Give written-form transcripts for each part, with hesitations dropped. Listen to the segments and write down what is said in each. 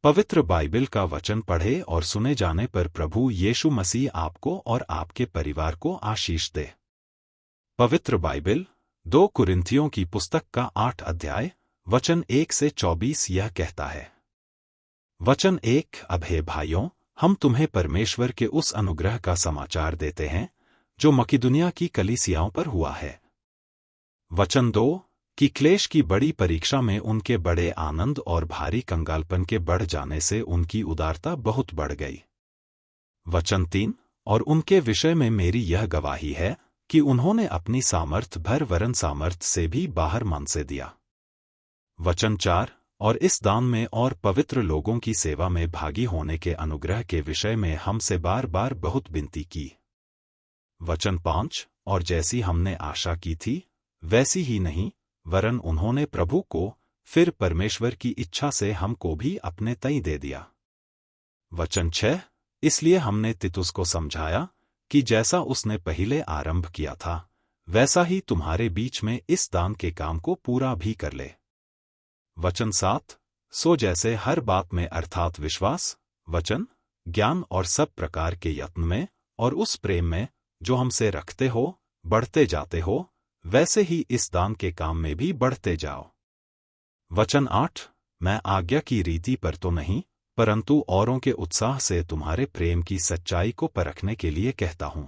पवित्र बाइबल का वचन पढ़े और सुने जाने पर प्रभु यीशु मसीह आपको और आपके परिवार को आशीष दे। पवित्र बाइबल 2 कुरिन्थियों की पुस्तक का 8 अध्याय वचन 1 से 24 यह कहता है। वचन 1 अब हे भाइयों, हम तुम्हें परमेश्वर के उस अनुग्रह का समाचार देते हैं जो मकिदुनिया की कलीसियाओं पर हुआ है। वचन 2 कि क्लेश की बड़ी परीक्षा में उनके बड़े आनंद और भारी कंगालपन के बढ़ जाने से उनकी उदारता बहुत बढ़ गई। वचन 3 और उनके विषय में मेरी यह गवाही है कि उन्होंने अपनी सामर्थ भर वरन सामर्थ से भी बाहर मन से दिया। वचन 4 और इस दान में और पवित्र लोगों की सेवा में भागी होने के अनुग्रह के विषय में हमसे बार बार बहुत विनती की। वचन 5 और जैसी हमने आशा की थी वैसी ही नहीं, वरन उन्होंने प्रभु को फिर परमेश्वर की इच्छा से हमको भी अपने तई दे दिया। वचन 6 इसलिए हमने तितुस को समझाया कि जैसा उसने पहले आरंभ किया था वैसा ही तुम्हारे बीच में इस दान के काम को पूरा भी कर ले। वचन 7 सो जैसे हर बात में अर्थात विश्वास, वचन, ज्ञान और सब प्रकार के यत्न में और उस प्रेम में जो हमसे रखते हो बढ़ते जाते हो, वैसे ही इस दान के काम में भी बढ़ते जाओ। वचन 8 मैं आज्ञा की रीति पर तो नहीं परंतु औरों के उत्साह से तुम्हारे प्रेम की सच्चाई को परखने के लिए कहता हूं।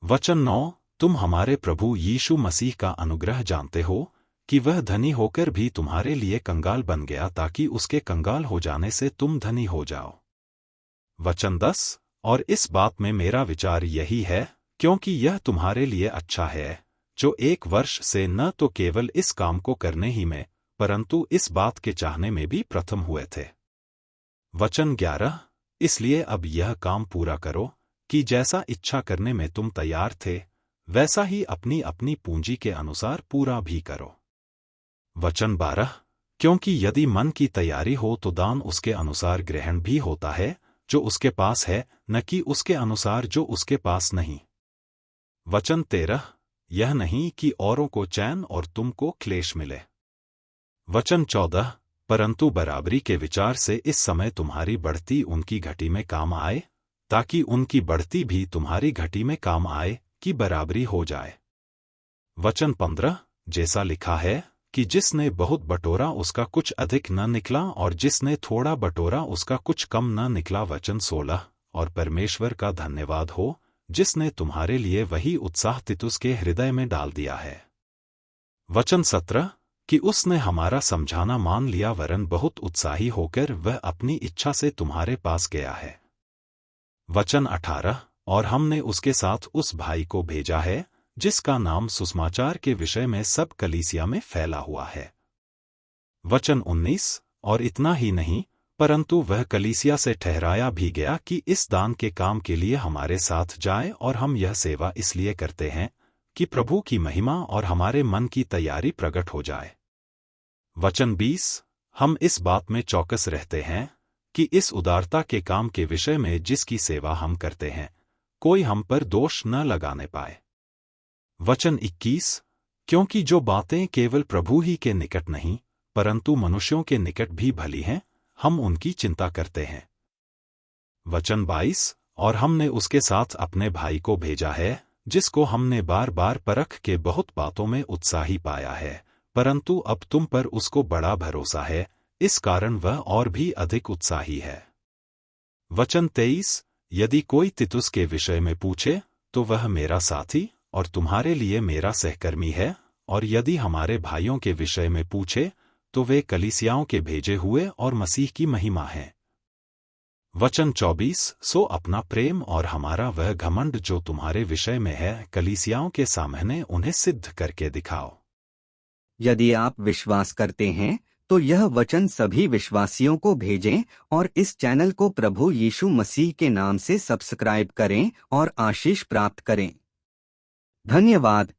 वचन 9 तुम हमारे प्रभु यीशु मसीह का अनुग्रह जानते हो कि वह धनी होकर भी तुम्हारे लिए कंगाल बन गया ताकि उसके कंगाल हो जाने से तुम धनी हो जाओ। वचन 10 और इस बात में मेरा विचार यही है क्योंकि यह तुम्हारे लिए अच्छा है जो 1 वर्ष से न तो केवल इस काम को करने ही में परंतु इस बात के चाहने में भी प्रथम हुए थे। वचन 11 इसलिए अब यह काम पूरा करो कि जैसा इच्छा करने में तुम तैयार थे वैसा ही अपनी अपनी पूंजी के अनुसार पूरा भी करो। वचन 12 क्योंकि यदि मन की तैयारी हो तो दान उसके अनुसार ग्रहण भी होता है जो उसके पास है, न कि उसके अनुसार जो उसके पास नहीं। वचन 13 यह नहीं कि औरों को चैन और तुमको क्लेश मिले। वचन 14 परंतु बराबरी के विचार से इस समय तुम्हारी बढ़ती उनकी घटी में काम आए ताकि उनकी बढ़ती भी तुम्हारी घटी में काम आए कि बराबरी हो जाए। वचन 15 जैसा लिखा है कि जिसने बहुत बटोरा उसका कुछ अधिक न निकला और जिसने थोड़ा बटोरा उसका कुछ कम न निकला। वचन 16 और परमेश्वर का धन्यवाद हो जिसने तुम्हारे लिए वही उत्साह तितुस के हृदय में डाल दिया है। वचन 17 कि उसने हमारा समझाना मान लिया वरन बहुत उत्साही होकर वह अपनी इच्छा से तुम्हारे पास गया है। वचन 18 और हमने उसके साथ उस भाई को भेजा है जिसका नाम सुसमाचार के विषय में सब कलीसिया में फैला हुआ है। वचन 19 और इतना ही नहीं परंतु वह कलीसिया से ठहराया भी गया कि इस दान के काम के लिए हमारे साथ जाए और हम यह सेवा इसलिए करते हैं कि प्रभु की महिमा और हमारे मन की तैयारी प्रकट हो जाए। वचन 20 हम इस बात में चौकस रहते हैं कि इस उदारता के काम के विषय में जिसकी सेवा हम करते हैं कोई हम पर दोष न लगाने पाए। वचन 21 क्योंकि जो बातें केवल प्रभु ही के निकट नहीं परंतु मनुष्यों के निकट भी भली हैं हम उनकी चिंता करते हैं। वचन 22 और हमने उसके साथ अपने भाई को भेजा है जिसको हमने बार बार परख के बहुत बातों में उत्साही पाया है परंतु अब तुम पर उसको बड़ा भरोसा है इस कारण वह और भी अधिक उत्साही है। वचन 23 यदि कोई तितुस के विषय में पूछे तो वह मेरा साथी और तुम्हारे लिए मेरा सहकर्मी है और यदि हमारे भाइयों के विषय में पूछे तो वे कलीसियाओं के भेजे हुए और मसीह की महिमा हैं। वचन 24 सो अपना प्रेम और हमारा वह घमंड जो तुम्हारे विषय में है कलीसियाओं के सामने उन्हें सिद्ध करके दिखाओ। यदि आप विश्वास करते हैं तो यह वचन सभी विश्वासियों को भेजें और इस चैनल को प्रभु यीशु मसीह के नाम से सब्सक्राइब करें और आशीष प्राप्त करें। धन्यवाद।